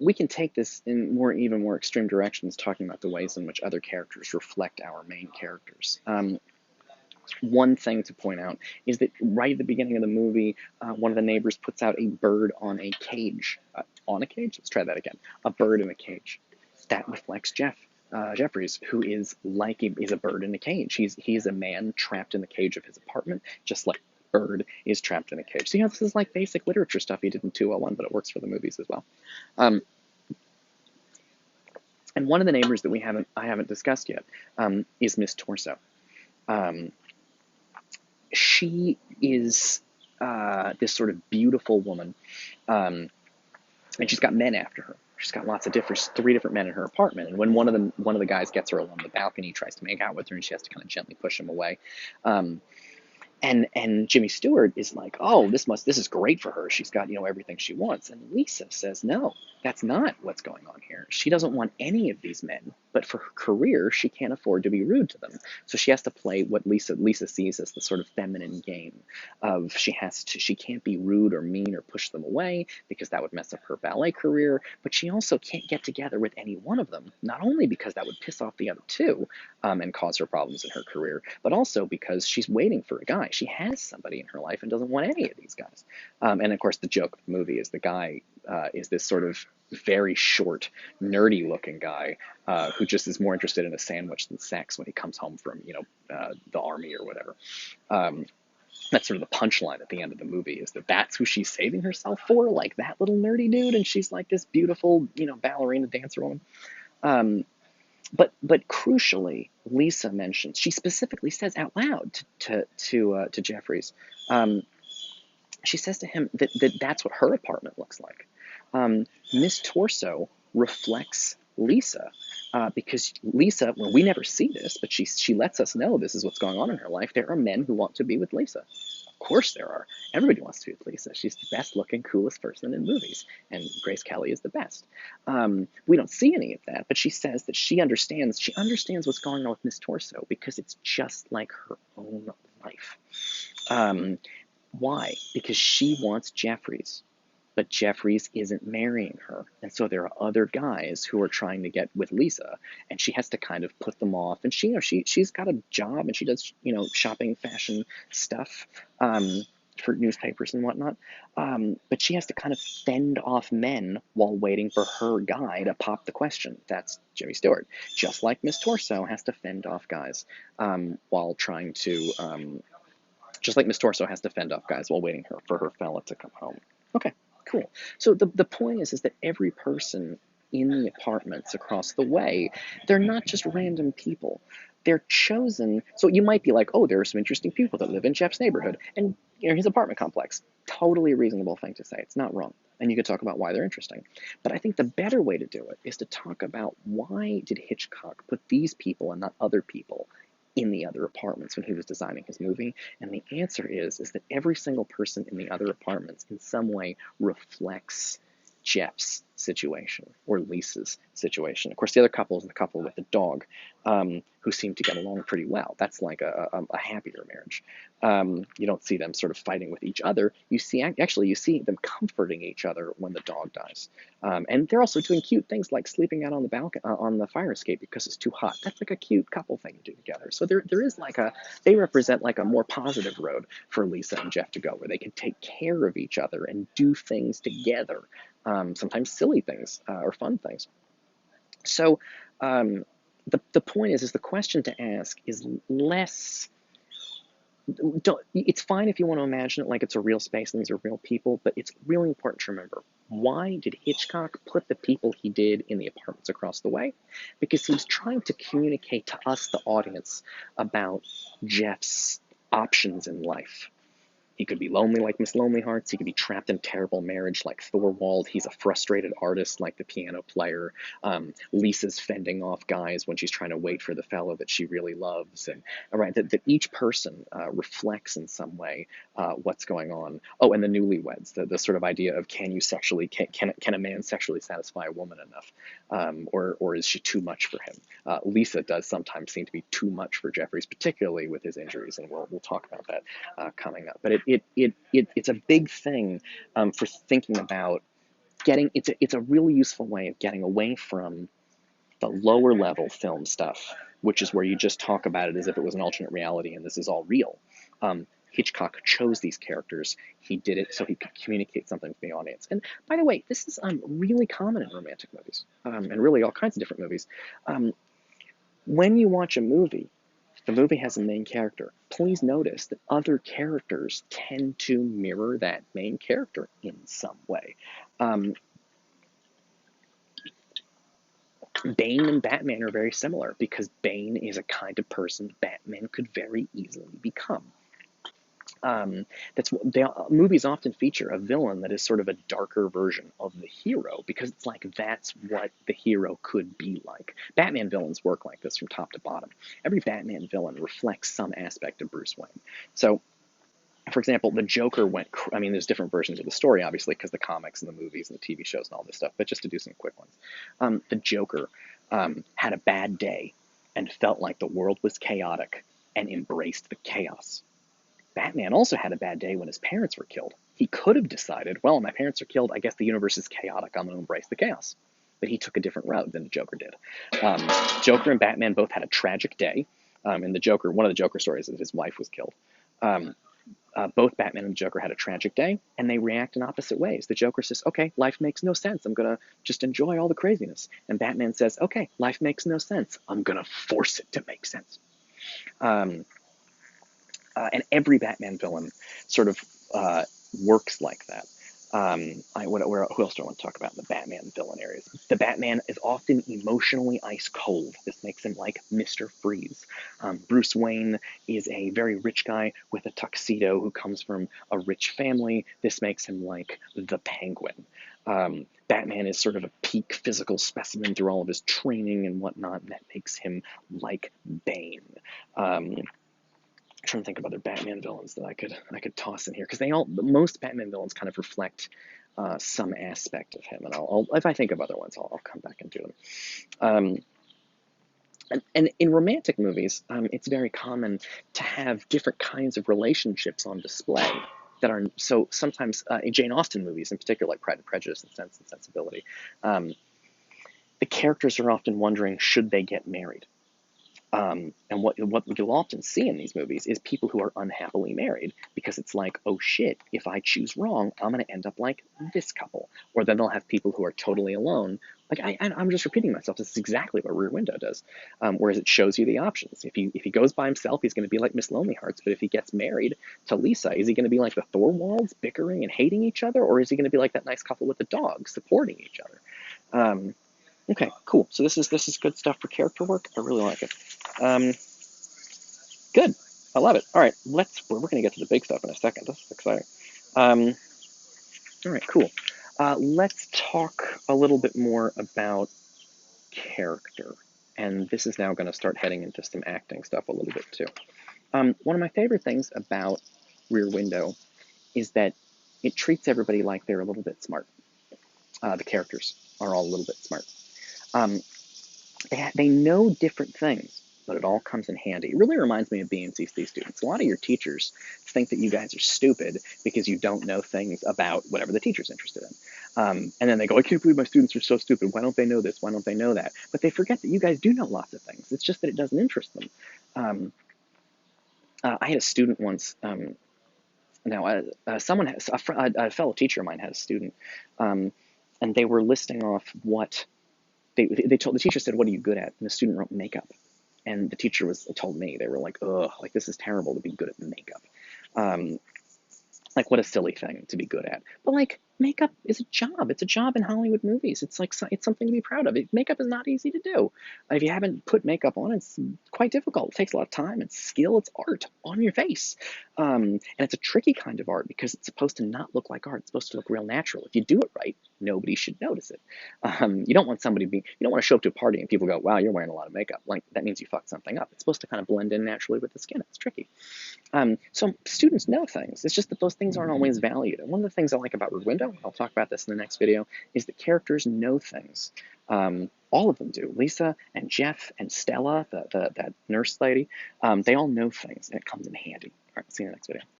We can take this in even more extreme directions, talking about the ways in which other characters reflect our main characters. One thing to point out is that right at the beginning of the movie, one of the neighbors puts out a bird on a cage. On a cage? Let's try that again. A bird in a cage. That reflects Jeffries, who is is a bird in a cage. He's a man trapped in the cage of his apartment, just like Bird is trapped in a cage. So yeah, this is like basic literature stuff he did in 201, but it works for the movies as well. Um, and one of the neighbors that I haven't discussed yet is Miss Torso. Um, she is this sort of beautiful woman, um, and she's got men after her. She's got three different men in her apartment. And when one of the guys gets her along the balcony, tries to make out with her, and she has to kind of gently push him away. Um, and Jimmy Stewart is like, oh, this is great for her. She's got everything she wants. And Lisa says, no, that's not what's going on here. She doesn't want any of these men, but for her career, she can't afford to be rude to them. So she has to play what Lisa sees as the sort of feminine game of she can't be rude or mean or push them away because that would mess up her ballet career. But she also can't get together with any one of them, not only because that would piss off the other two and cause her problems in her career, but also because she's waiting for a guy. She has somebody in her life and doesn't want any of these guys. And of course, the joke of the movie is the guy is this sort of very short, nerdy-looking guy who just is more interested in a sandwich than sex when he comes home from, the army or whatever. That's sort of the punchline at the end of the movie is that's who she's saving herself for, like that little nerdy dude, and she's like this beautiful, ballerina dancer woman. Um, but crucially, Lisa mentions, she specifically says out loud to Jeffries, um, she says to him that's what her apartment looks like. Miss Torso reflects Lisa because Lisa, well, we never see this, but she lets us know this is what's going on in her life. There are men who want to be with Lisa. Of course there are. Everybody wants to be with Lisa. She's the best looking, coolest person in movies, and Grace Kelly is the best. We don't see any of that, but she says that she understands what's going on with Miss Torso because it's just like her own life. Why? Because she wants Jeffries, but Jeffries isn't marrying her. And so there are other guys who are trying to get with Lisa, and she has to kind of put them off. And she's got a job, and she does, shopping, fashion stuff for newspapers and whatnot. But she has to kind of fend off men while waiting for her guy to pop the question. That's Jimmy Stewart. Just like Miss Torso has to fend off guys while trying to just like Miss Torso has to fend off guys while waiting for her fella to come home. Okay, cool. So the point is that every person in the apartments across the way, they're not just random people. They're chosen. So you might be like, oh, there are some interesting people that live in Jeff's neighborhood and his apartment complex. Totally reasonable thing to say. It's not wrong. And you could talk about why they're interesting. But I think the better way to do it is to talk about why did Hitchcock put these people and not other people in the other apartments when he was designing his movie. And the answer is that every single person in the other apartments in some way reflects Jeff's situation or Lisa's situation. Of course, the other couple is the couple with the dog, who seem to get along pretty well. That's like a happier marriage. You don't see them sort of fighting with each other. You see them comforting each other when the dog dies. And they're also doing cute things like sleeping out on the balcony, on the fire escape because it's too hot. That's like a cute couple thing to do together. So there is they represent like a more positive road for Lisa and Jeff to go, where they can take care of each other and do things together. Sometimes silly things or fun things. So the point is the question to ask is less. It's fine if you want to imagine it like it's a real space and these are real people, but it's really important to remember, why did Hitchcock put the people he did in the apartments across the way? Because he was trying to communicate to us, the audience, about Jeff's options in life. He could be lonely like Miss Lonely Hearts. He could be trapped in a terrible marriage like Thorwald. He's a frustrated artist like the piano player. Lisa's fending off guys when she's trying to wait for the fellow that she really loves. And that each person reflects in some way what's going on. Oh, and the newlyweds, the sort of idea of can a man sexually satisfy a woman enough, or is she too much for him? Lisa does sometimes seem to be too much for Jeffries, particularly with his injuries, and we'll talk about that coming up. But it's a big thing for thinking about it's a really useful way of getting away from the lower level film stuff, which is where you just talk about it as if it was an alternate reality and this is all real. Hitchcock chose these characters. He did it so he could communicate something to the audience. And by the way, this is really common in romantic movies, and really all kinds of different movies. When you watch a movie, the movie has a main character. Please notice that other characters tend to mirror that main character in some way. Bane and Batman are very similar because Bane is a kind of person Batman could very easily become. Movies often feature a villain that is sort of a darker version of the hero because it's like that's what the hero could be like. Batman villains work like this from top to bottom. Every Batman villain reflects some aspect of Bruce Wayne. So, for example, the Joker there's different versions of the story, obviously, because the comics and the movies and the TV shows and all this stuff, but just to do some quick ones. The Joker had a bad day and felt like the world was chaotic and embraced the chaos. Batman also had a bad day when his parents were killed. He could have decided, well, my parents are killed, I guess the universe is chaotic, I'm going to embrace the chaos. But he took a different road than the Joker did. Joker and Batman both had a tragic day. In the Joker, one of the Joker stories is his wife was killed. Both Batman and the Joker had a tragic day, and they react in opposite ways. The Joker says, okay, life makes no sense. I'm going to just enjoy all the craziness. And Batman says, okay, life makes no sense. I'm going to force it to make sense. And every Batman villain sort of works like that. Who else do I want to talk about in the Batman villain areas? The Batman is often emotionally ice cold. This makes him like Mr. Freeze. Bruce Wayne is a very rich guy with a tuxedo who comes from a rich family. This makes him like the Penguin. Batman is sort of a peak physical specimen through all of his training and whatnot, and that makes him like Bane. I'm trying to think of other Batman villains that I could toss in here because most Batman villains kind of reflect some aspect of him, and I'll if I think of other ones, I'll come back and do them. And in romantic movies, it's very common to have different kinds of relationships on display that are so sometimes in Jane Austen movies, in particular, like Pride and Prejudice and Sense and Sensibility, the characters are often wondering, should they get married? And what you'll often see in these movies is people who are unhappily married because it's like, oh shit, if I choose wrong, I'm going to end up like this couple. Or then they'll have people who are totally alone. Like I'm just repeating myself. This is exactly what Rear Window does. Whereas it shows you the options. If he goes by himself, he's going to be like Miss Lonely Hearts. But if he gets married to Lisa, is he going to be like the Thorwalds, bickering and hating each other, or is he going to be like that nice couple with the dog, supporting each other? Okay, cool. So this is good stuff for character work. I really like it. Good. I love it. All right, we're going to get to the big stuff in a second. This is exciting. All right, cool. Let's talk a little bit more about character. And this is now going to start heading into some acting stuff a little bit too. One of my favorite things about Rear Window is that it treats everybody like they're a little bit smart. The characters are all a little bit smart. They know different things, but it all comes in handy. It really reminds me of BNCC students. A lot of your teachers think that you guys are stupid because you don't know things about whatever the teacher's interested in. And then they go, I can't believe my students are so stupid. Why don't they know this? Why don't they know that? But they forget that you guys do know lots of things. It's just that it doesn't interest them. I had a student once. A fellow teacher of mine had a student, and they were listing off what the teacher said, what are you good at? And the student wrote makeup. And the teacher told me, they were like, ugh, like this is terrible to be good at makeup. Like what a silly thing to be good at. But like makeup is a job. It's a job in Hollywood movies. It's like it's something to be proud of. Makeup is not easy to do. If you haven't put makeup on, it's quite difficult. It takes a lot of time. It's skill. It's art on your face. And it's a tricky kind of art because it's supposed to not look like art. It's supposed to look real natural. If you do it right, nobody should notice it. You don't want you don't want to show up to a party and people go, wow, you're wearing a lot of makeup. Like that means you fucked something up. It's supposed to kind of blend in naturally with the skin. It's tricky. So students know things. It's just that those things aren't always valued. And one of the things I like about Rear Window, I'll talk about this in the next video, is that characters know things. All of them do. Lisa and Jeff and Stella, that nurse lady, they all know things, and it comes in handy. All right, see you in the next video.